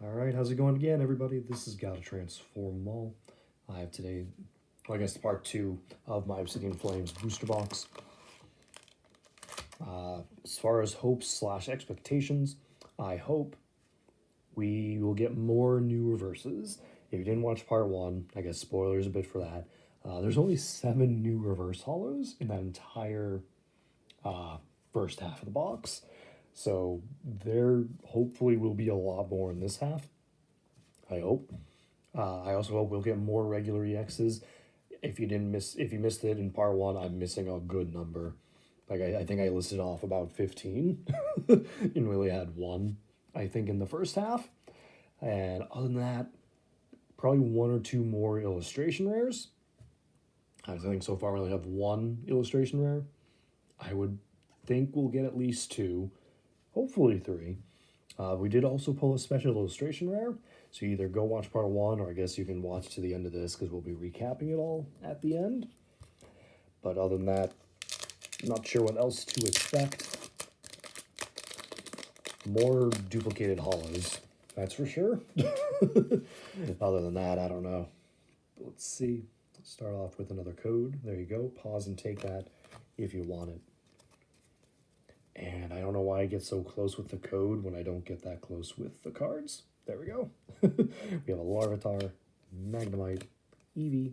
Alright, how's it going again, everybody? This is Gotta Transform Mall. I have today, I guess, part 2 of my Obsidian Flames booster box. As far as hopes / expectations, I hope we will get more new reverses. If you didn't watch part 1, I guess spoilers a bit for that. There's only 7 new reverse hollows in that entire first half of the box. So there hopefully will be a lot more in this half. I hope. I also hope we'll get more regular EXs. If you missed it in part 1, I'm missing a good number. Like I think I listed off about 15 and really had 1, I think, in the first half. And other than that, probably 1 or 2 more illustration rares. I think so far we only have 1 illustration rare. I would think we'll get at least 2, hopefully 3. We did also pull a special illustration rare, so you either go watch part 1, or I guess you can watch to the end of this because we'll be recapping it all at the end. But other than that, not sure what else to expect. More duplicated hollows, that's for sure. Other than that, I don't know. Let's see. Let's start off with another code. There you go. Pause and take that if you want it. And I don't know why I get so close with the code when I don't get that close with the cards. There we go. We have a Larvitar, Magnemite, Eevee,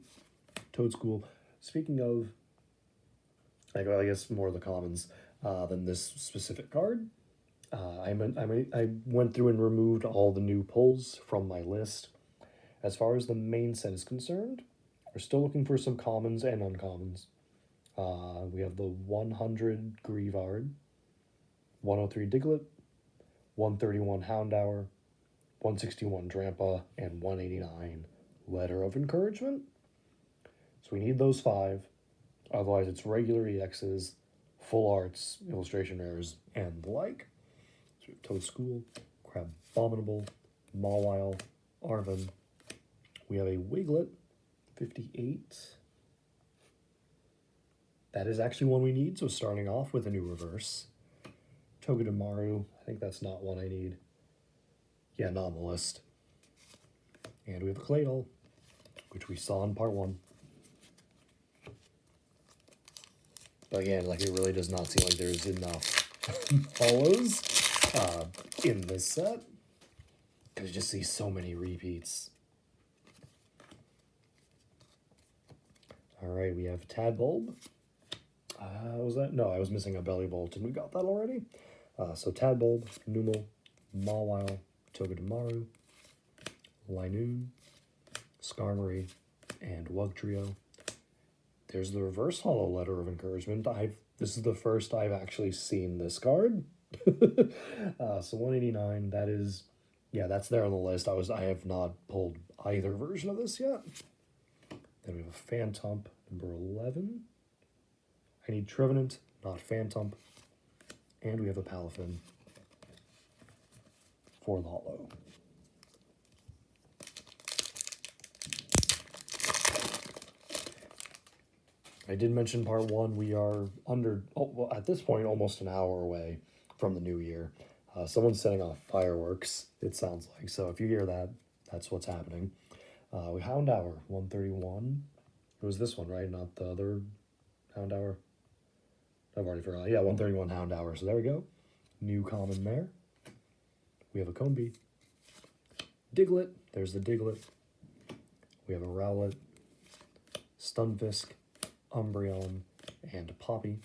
Toadschool. Speaking of, I guess more of the commons than this specific card. I went through and removed all the new pulls from my list. As far as the main set is concerned, we're still looking for some commons and uncommons. We have the 100 Greavard, 103 Diglett, 131 Houndour, 161 Drampa, and 189 Letter of Encouragement. So we need those 5. Otherwise, it's regular EXs, full arts, illustration rares, and the like. So we have Toadschool, Crabominable, Mawile, Arven. We have a Wiglet, 58. That is actually one we need, so starting off with a new reverse. Togedemaru, I think that's not one I need. Yeah, not on the list. And we have a Claydol, which we saw in part 1. But again, like, it really does not seem like there's enough hollows in this set, because you just see so many repeats. Alright, we have Tadbulb. Was that? No, I was missing a Belly Bolt, and we got that already. So Tadbulb, Numel, Mawile, Togedemaru, Linoon, Skarmory, and Wugtrio. There's the reverse hollow Letter of Encouragement. This is the first I've actually seen this card. So 189, that is, yeah, that's there on the list. I have not pulled either version of this yet. Then we have a Phantump, number 11. I need Trevenant, not Phantump. And we have a Palafin for the hollow. I did mention part 1, we are at this point, almost an hour away from the new year. Someone's setting off fireworks, it sounds like. So if you hear that, that's what's happening. We Houndour, 131. It was this one, right? Not the other Houndour. I've already forgotten. Yeah, 131 Houndour. So there we go. New common there. We have a Combee. Diglett. There's the Diglett. We have a Rowlet, Stunfisk, Umbreon, and Poppy.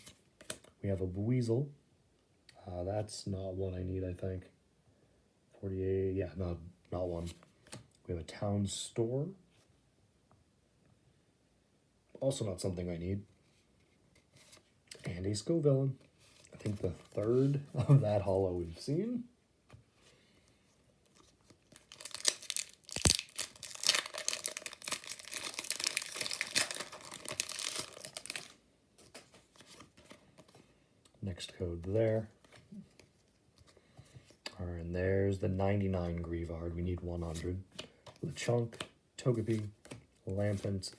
We have a Buizel. That's not one I need, I think. 48. Yeah, not one. We have a Town Store. Also not something I need. And a Scovillain. I think the 3rd of that hollow we've seen. Next code there. Alright, and there's the 99 Greavard. We need 100. Lechonk, Togepi, Lampent,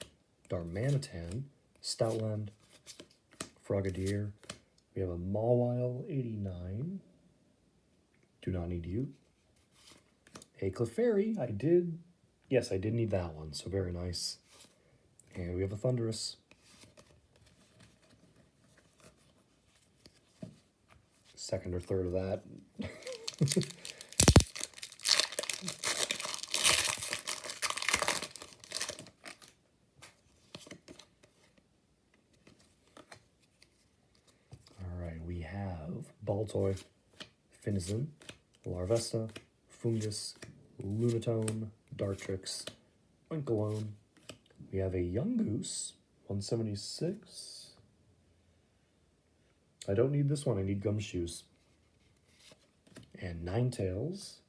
Darmanitan, Stoutland, Frogadier. We have a Mawile, 89. Do not need you. A Clefairy, I did. Yes, I did need that one, so very nice. And we have a Thunderous. Second or third of that. Alright, we have Baltoy, Finizen, Larvesta, Fungus, Lunatone, Dartrix, Oinkologne. We have a Yungoos, 176. I don't need this one, I need Gumshoes. And Ninetales.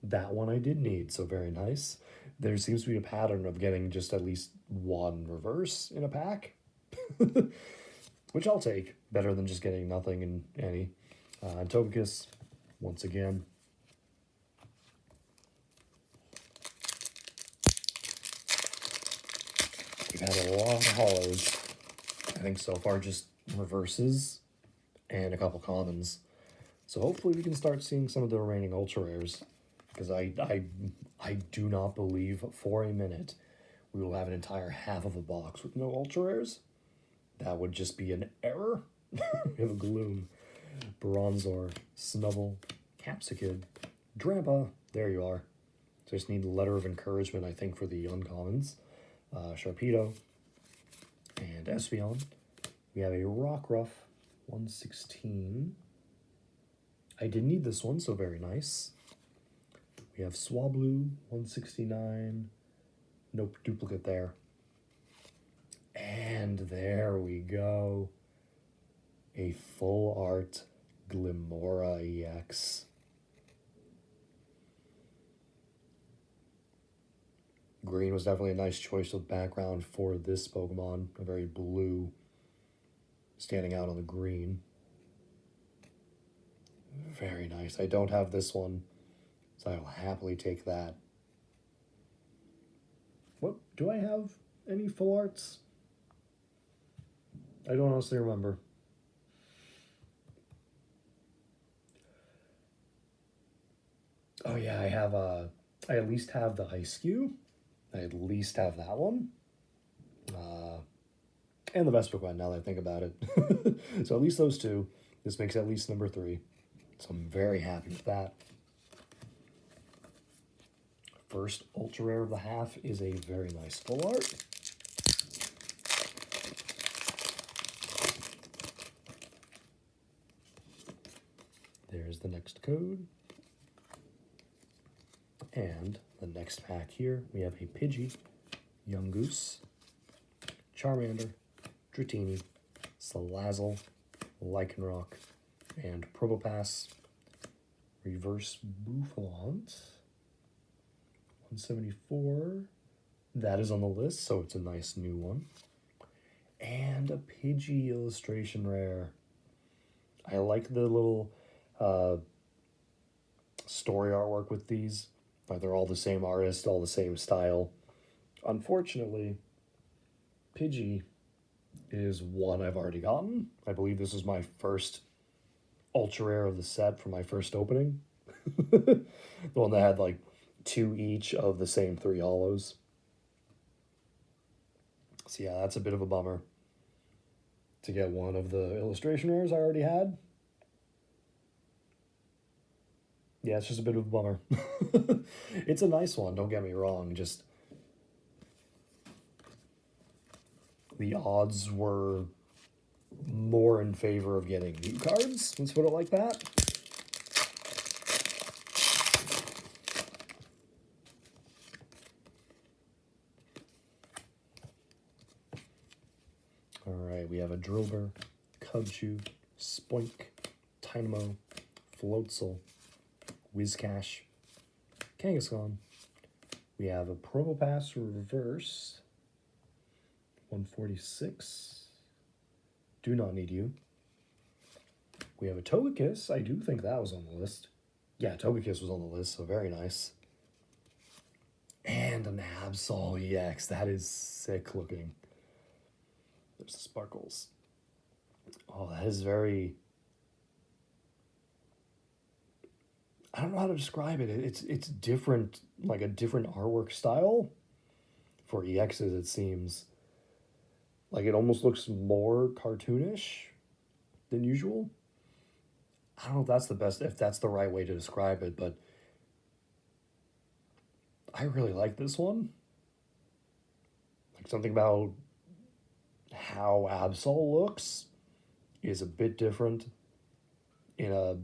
That one I did need, so very nice. There seems to be a pattern of getting just at least one reverse in a pack. Which I'll take. Better than just getting nothing in any. Togekiss, once again. We've had a lot of hollows. I think so far just reverses and a couple commons. So hopefully we can start seeing some of the remaining ultra rares. Because I do not believe for a minute we will have an entire half of a box with no ultra rares. That would just be an error. We have a Gloom, Bronzor, Snubble, Capsicid, Drampa. There you are. Just need a letter of encouragement, I think, for the uncommons. Sharpedo, and Espeon. We have a Rockruff, 116. I did need this one, so very nice. We have Swablu, 169. Nope, duplicate there. And there we go. A full art Glimora EX. Green was definitely a nice choice of background for this Pokemon. A very blue standing out on the green. Very nice. I don't have this one, so I will happily take that. What? Do I have any full arts? I don't honestly remember. Oh yeah, I have I at least have the Ice Cube. I at least have that one. And the Vespiquen, now that I think about it. So at least those two. This makes at least number 3. So I'm very happy with that. First ultra rare of the half is a very nice full art. There's the next code. And the next pack here, we have a Pidgey, Yungoos, Charmander, Dratini, Salazzle, Lycanroc, and Probopass, Reverse Bouffant, 174. That is on the list, so it's a nice new one. And a Pidgey illustration rare. I like the little story artwork with these. They're all the same artist, all the same style. Unfortunately, Pidgey is one I've already gotten. I believe this is my first ultra rare of the set for my first opening. The one that had like 2 each of the same 3 hollows. So yeah, that's a bit of a bummer to get one of the illustration rares I already had. Yeah, it's just a bit of a bummer. It's a nice one, don't get me wrong, just the odds were more in favor of getting new cards, let's put it like that. Alright, we have a Drillbur, Cubchoo, Spoink, Tynamo, Floatzel, Whiscash, Kangaskhan. We have a Probopass Reverse, 146. Do not need you. We have a Togekiss. I do think that was on the list. Yeah, Togekiss was on the list, so very nice. And an Absol EX. That is sick looking. There's the sparkles. Oh, that is very... I don't know how to describe it. It's different, like a different artwork style for EXs, it seems. Like it almost looks more cartoonish than usual. I don't know if that's if that's the right way to describe it, but I really like this one. Like something about how Absol looks is a bit different in a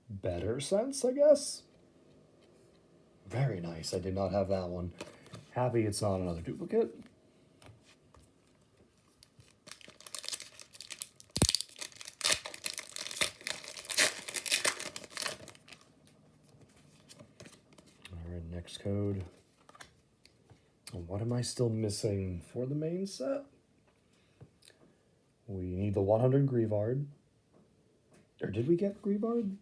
better sense, I guess. Very nice. I did not have that one. Happy it's not another duplicate. All right, next code. What am I still missing for the main set? We need the 100 Grievard. Or did we get Grievard?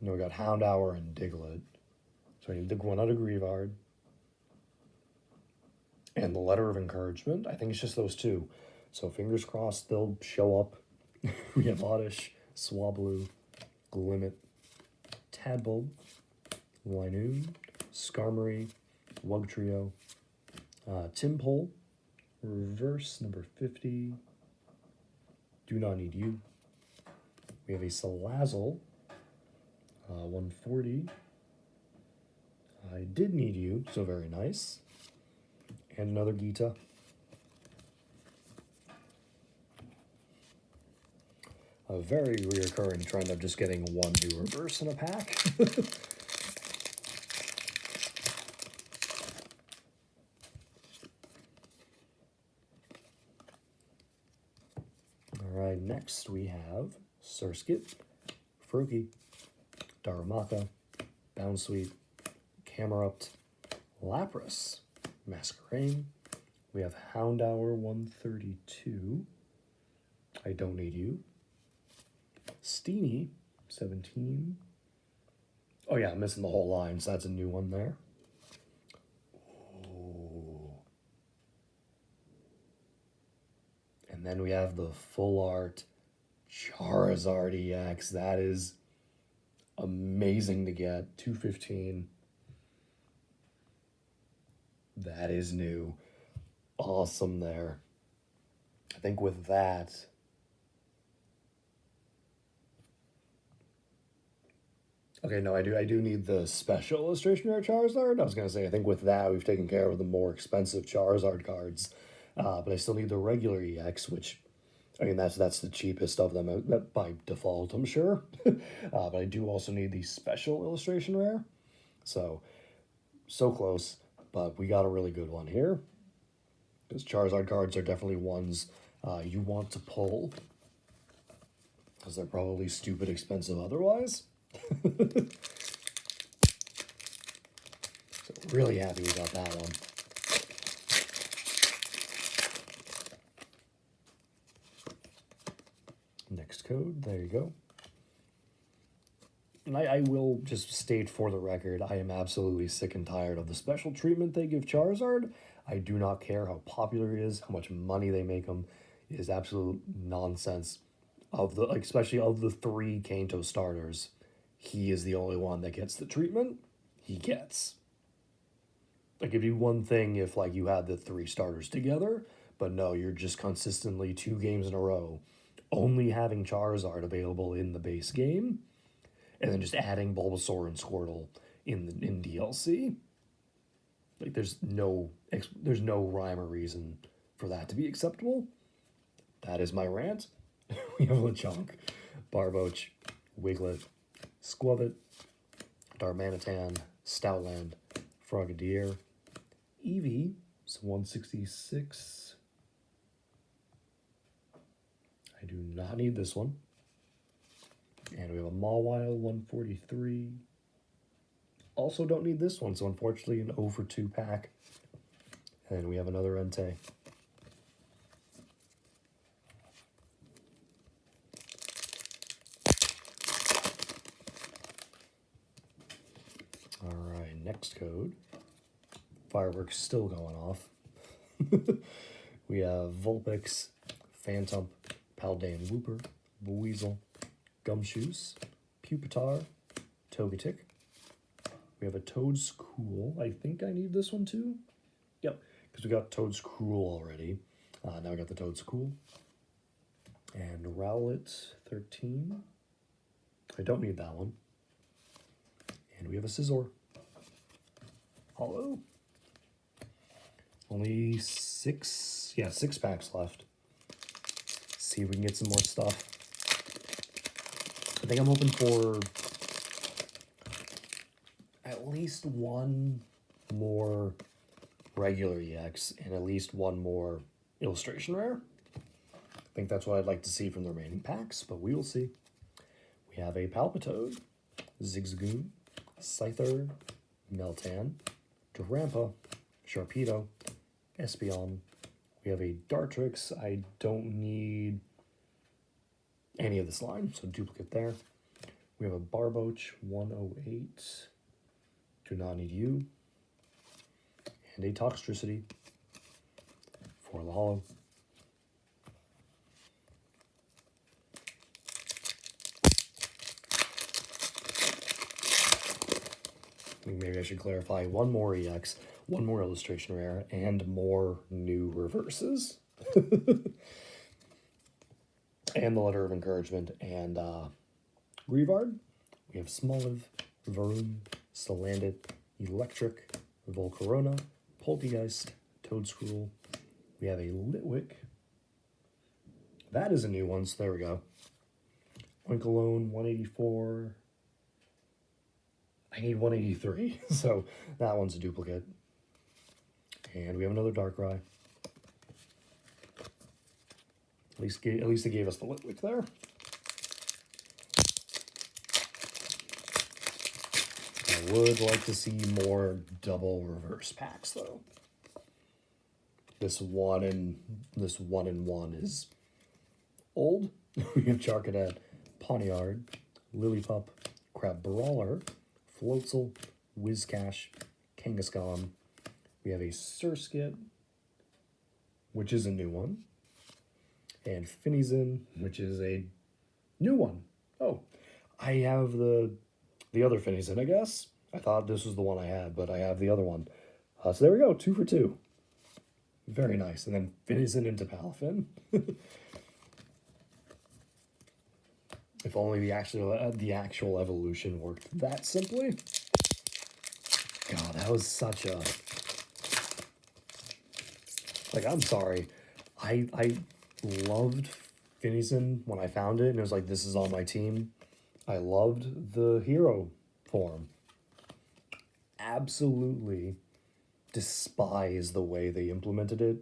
No, we got Houndour and Diglett. So we need the 100 Grievard. And the Letter of Encouragement. I think it's just those two. So fingers crossed they'll show up. We have Oddish, Swablu, Glimmet, Tadbulb, Linoon, Skarmory, Wugtrio, Timpole, Reverse number 50, Do Not Need You. We have a Salazzle, 140. I Did Need You, so very nice. And another Gita. A very reoccurring trend of just getting one new reverse in a pack. Alright, next we have Surskit, Froakie, Darumaka, Bounsweet, Camerupt, Lapras, Masquerain. We have Houndour 132. I Don't Need You. Steenie 17. Oh yeah, I'm missing the whole line, so that's a new one there. Ooh. And then we have the full art Charizard EX. That is amazing to get. 215. That is new. Awesome there. I think with that, okay, no, I do need the special illustration rare Charizard. I was gonna say, I think with that we've taken care of the more expensive Charizard cards, but I still need the regular EX, which, I mean, that's the cheapest of them by default, I'm sure. But I do also need the special illustration rare, so close. But we got a really good one here. Because Charizard cards are definitely ones you want to pull, because they're probably stupid expensive otherwise. So really happy we got that one. Next code, there you go. And I will just state for the record, I am absolutely sick and tired of the special treatment they give Charizard. I do not care how popular it is, how much money they make them. It is absolute nonsense. Of the, like, especially of the 3 Kanto starters, he is the only one that gets the treatment he gets. Like, it'd be one thing if, like, you had the 3 starters together, but no, you're just consistently 2 games in a row only having Charizard available in the base game, and then just adding Bulbasaur and Squirtle in DLC. Like, there's no rhyme or reason for that to be acceptable. That is my rant. We have Lechonk, Barboach, Wiglet, Squavit, Darmanitan, Stoutland, Frogadier, Eevee, it's 166. I do not need this one. And we have a Mawile 143. Also don't need this one, so unfortunately an 0 for 2 pack. And we have another Entei. Alright, next code. Fireworks still going off. We have Vulpix, Phantump, Paldean Wooper, Weasel, Gumshoes, Pupitar, Togetic. We have a Toadskool. I think I need this one too. Yep, because we got Toadskool already. Now we got the Toadskool. And Rowlet 13. I don't need that one. And we have a Scizor. Hollow. Only six packs left. See if we can get some more stuff. I think I'm hoping for at least one more regular EX and at least one more illustration rare. I think that's what I'd like to see from the remaining packs, but we will see. We have a Palpitoad, Zigzagoon, Scyther, Meltan, Drampa, Sharpedo, Espeon. We have a Dartrix. I don't need any of this line, so duplicate there. We have a Barboach 108. Do not need you. And a Toxtricity for the hollow. Maybe I should clarify one more EX, one more illustration rare, and more new reverses. And the letter of encouragement. And Greavard. We have Smoliv, Varoom, Salandit, Electric, Volcarona, Poltegeist, Toadstool. We have a Litwick. That is a new one, so there we go. Oinkalone, 184. I need 183, so that one's a duplicate. And we have another Darkrai. At least they gave us the Litwick there. I would like to see more double reverse packs though. This one and one is old. We have Charcadet, Pawniard, Lillipup, Crabrawler, Floatzel, Whiscash, Kangaskhan. We have a Surskit, which is a new one. And Finizen, which is a new one. Oh, I have the other Finizen, I guess. I thought this was the one I had, but I have the other one. So there we go, 2 for 2. Very nice. And then Finizen into Palafin. If only the actual evolution worked that simply. God, that was such a... Like, I'm sorry. I loved Finizen when I found it, and it was like, this is on my team. I loved the hero form. Absolutely despise the way they implemented it,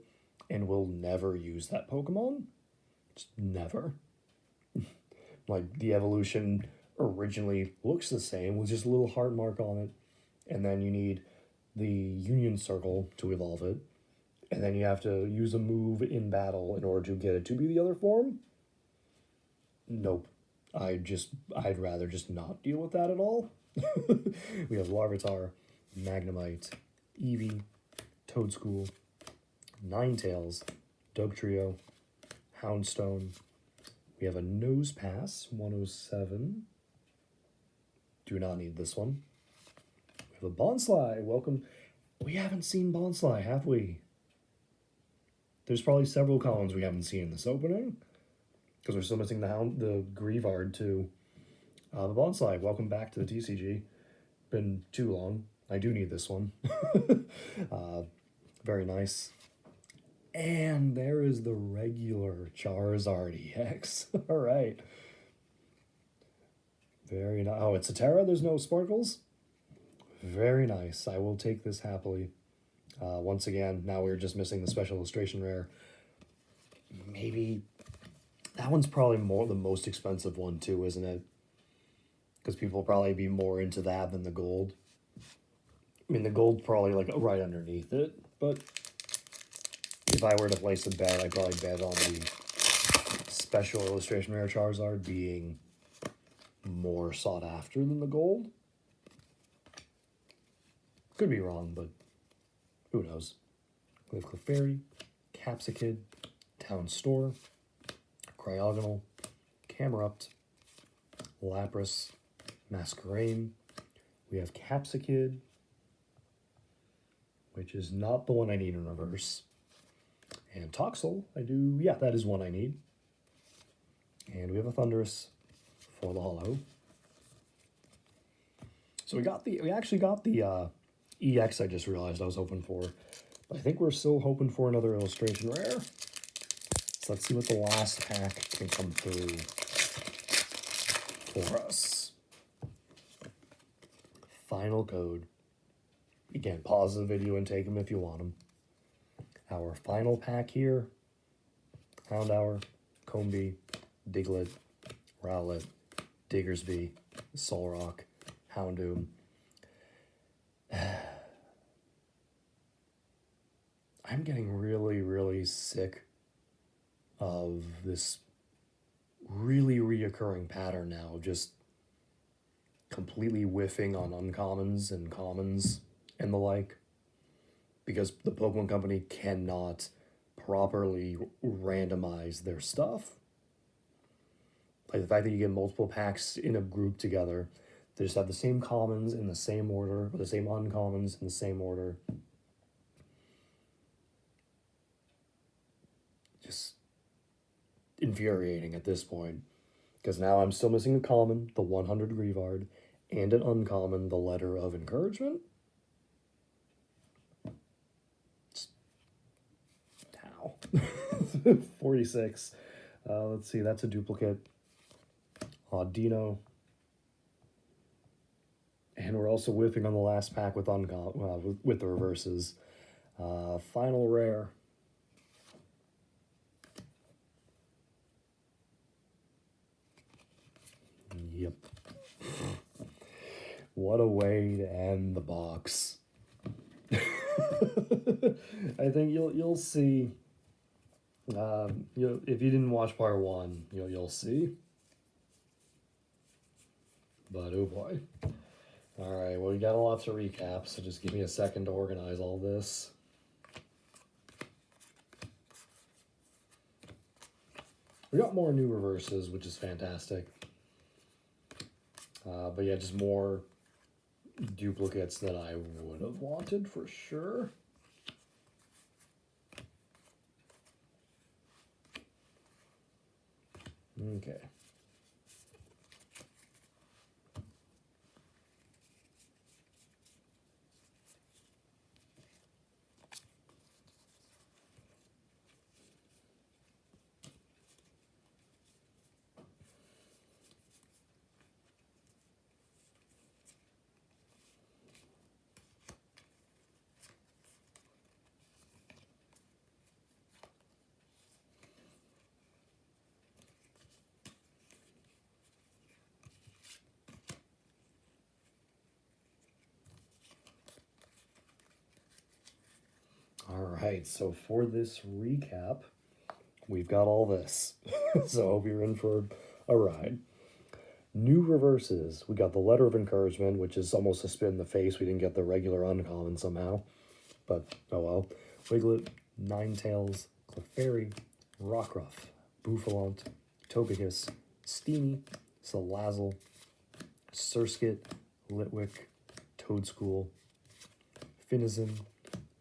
and will never use that Pokemon. Just never. Like, the evolution originally looks the same, with just a little heart mark on it, and then you need the Union Circle to evolve it, and then you have to use a move in battle in order to get it to be the other form. Nope. I'd rather just not deal with that at all. We have Larvitar, Magnemite, Eevee, Toadskool, Ninetales, Dugtrio, Houndstone. We have a Nosepass, 107. Do not need this one. We have a Bonsly. Welcome. We haven't seen Bonsly, have we? There's probably several columns we haven't seen in this opening, because we're still missing the Greavard too. The Bonsly, welcome back to the TCG. Been too long. I do need this one. Very nice. And there is the regular Charizard EX. All right. Very nice. Oh, it's a Terra? There's no sparkles? Very nice. I will take this happily. Once again, now we're just missing the special illustration rare. Maybe... That one's probably the most expensive one too, isn't it? Because people will probably be more into that than the gold. I mean, the gold's probably like right underneath it, but if I were to place a bet, I'd probably bet on the special illustration rare Charizard being more sought after than the gold. Could be wrong, but who knows? We have Clefairy, Capsicid, Town Store, Cryogonal, Camerupt, Lapras, Masquerain. We have Capsicid, which is not the one I need in reverse. And Toxel, yeah, that is one I need. And we have a Thundurus for the holo. So we actually got the EX I just realized I was hoping for. But I think we're still hoping for another illustration rare. So let's see what the last pack can come through for us. Final code. Again, pause the video and take them if you want them. Our final pack here: Houndour, Combee, Diglett, Rowlet, Diggersby, Solrock, Houndoom. I'm getting really, really sick of this really reoccurring pattern now of just completely whiffing on uncommons and commons and the like, because the Pokemon Company cannot properly randomize their stuff. Like the fact that you get multiple packs in a group together, they just have the same commons in the same order, or the same uncommons in the same order. Just infuriating at this point, because now I'm still missing a common, the 100 Greavard, and an uncommon, the Letter of Encouragement. How? 46. Let's see, that's a duplicate. Audino. And we're also whiffing on the last pack with with the reverses. Final rare. Yep. What a way to end the box. I think you'll see. If you didn't watch part 1, you'll see. But oh boy. All right, well, we got a lot to recap, so just give me a second to organize all this. We got more new reverses, which is fantastic. But yeah, just more duplicates that I would have wanted for sure. Okay. All right, so for this recap, we've got all this. So I hope you're in for a ride. New reverses. We got the Letter of Encouragement, which is almost a spit in the face. We didn't get the regular uncommon somehow. But, oh well. Wiglet, Ninetales, Clefairy, Rockruff, Bouffalante, Togekiss, Steamy, Salazzle, Surskit, Litwick, Toadschool, Finizen,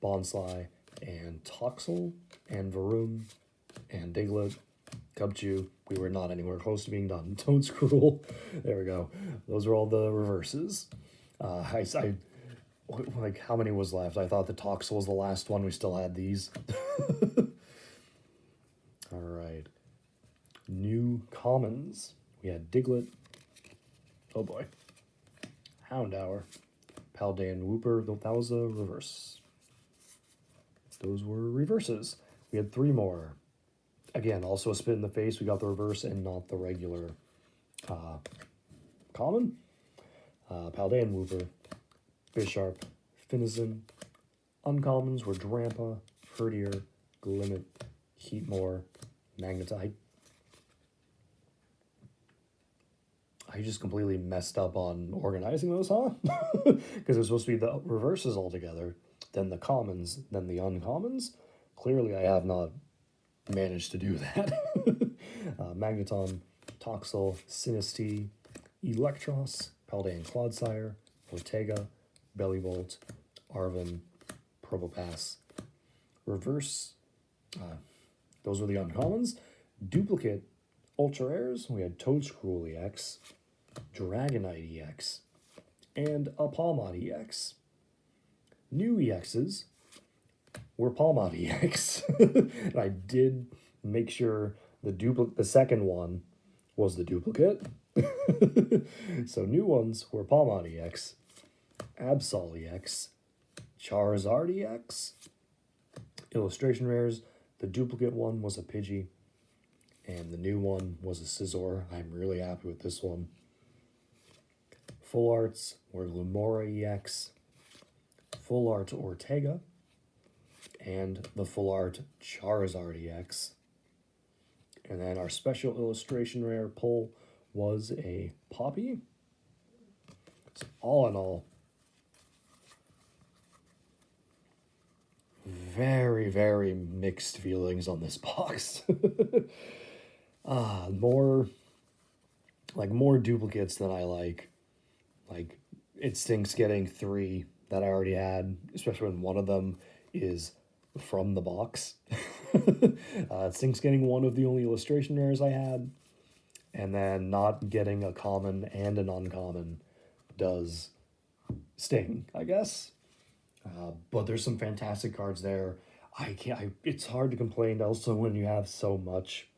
Bonsly, and Toxel, and Varoom, and Diglett, Cubchoo. We were not anywhere close to being done. Toadscruel. There we go. Those are all the reverses. Like, how many was left? I thought the Toxel was the last one. We still had these. All right. New commons. We had Diglett. Oh boy. Houndour. Paldean Wooper. That was a reverse. Those were reverses. We had 3 more. Again, also a spit in the face. We got the reverse and not the regular common. Paldean Wooper, Bisharp, Finizen. Uncommons were Drampa, Herdier, Glimmet, Heatmore, Magnemite. I just completely messed up on organizing those, huh? Because it's supposed to be the reverses all together, then the commons, then the uncommons. Clearly, I have not managed to do that. Magneton, Toxel, Sinistea, Electros, Paldean Clodsire, Ortega, Bellybolt, Arven, Probopass. Reverse, those were the uncommons. Duplicate Ultra Rares, we had Toadscruel EX, Dragonite EX, and a Palmot EX. New EXs were Palmot EX. And I did make sure the second one was the duplicate. So new ones were Palmot EX, Absol EX, Charizard EX, illustration rares. The duplicate one was a Pidgey, and the new one was a Scizor. I'm really happy with this one. Full arts were Lumora EX, full art Ortega, and the full art Charizard EX. And then our special illustration rare pull was a Poppy. So all in all, very, very mixed feelings on this box. More duplicates than I like. Like, it stinks getting 3 that I already had, especially when one of them is from the box. It stinks getting one of the only illustration rares I had, and then not getting a common and an uncommon does sting, I guess. But there's some fantastic cards there. It's hard to complain also when you have so much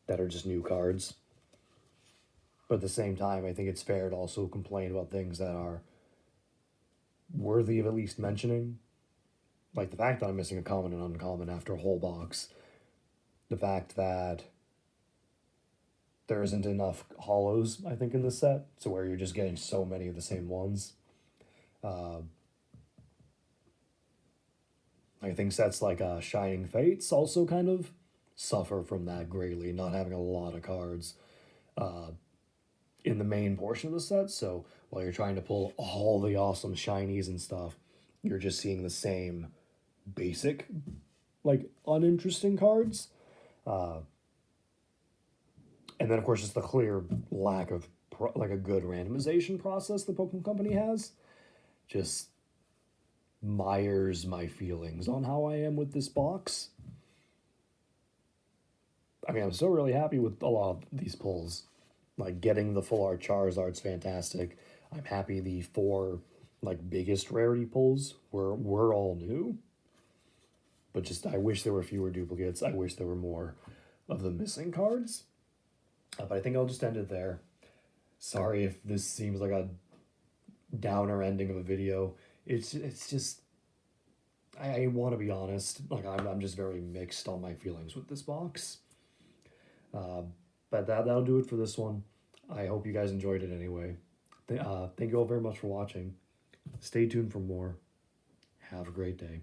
that are just new cards. But at the same time, I think it's fair to also complain about things that are worthy of at least mentioning. Like the fact that I'm missing a common and uncommon after a whole box. The fact that there isn't enough hollows, I think, in this set. So where you're just getting so many of the same ones. I think sets like Shining Fates also kind of suffer from that greatly, not having a lot of cards in the main portion of the set. So while you're trying to pull all the awesome shinies and stuff, you're just seeing the same basic, like, uninteresting cards. And then, of course, just the clear lack of, a good randomization process the Pokemon Company has. Just mires my feelings on how I am with this box. I mean, I'm still really happy with a lot of these pulls. Like, getting the full art Charizard's fantastic. I'm happy the 4, biggest rarity pulls were all new. But just, I wish there were fewer duplicates. I wish there were more of the missing cards. But I think I'll just end it there. Sorry if this seems like a downer ending of a video. It's just, I want to be honest. I'm just very mixed on my feelings with this box. But that'll do it for this one. I hope you guys enjoyed it anyway. Thank you all very much for watching. Stay tuned for more. Have a great day.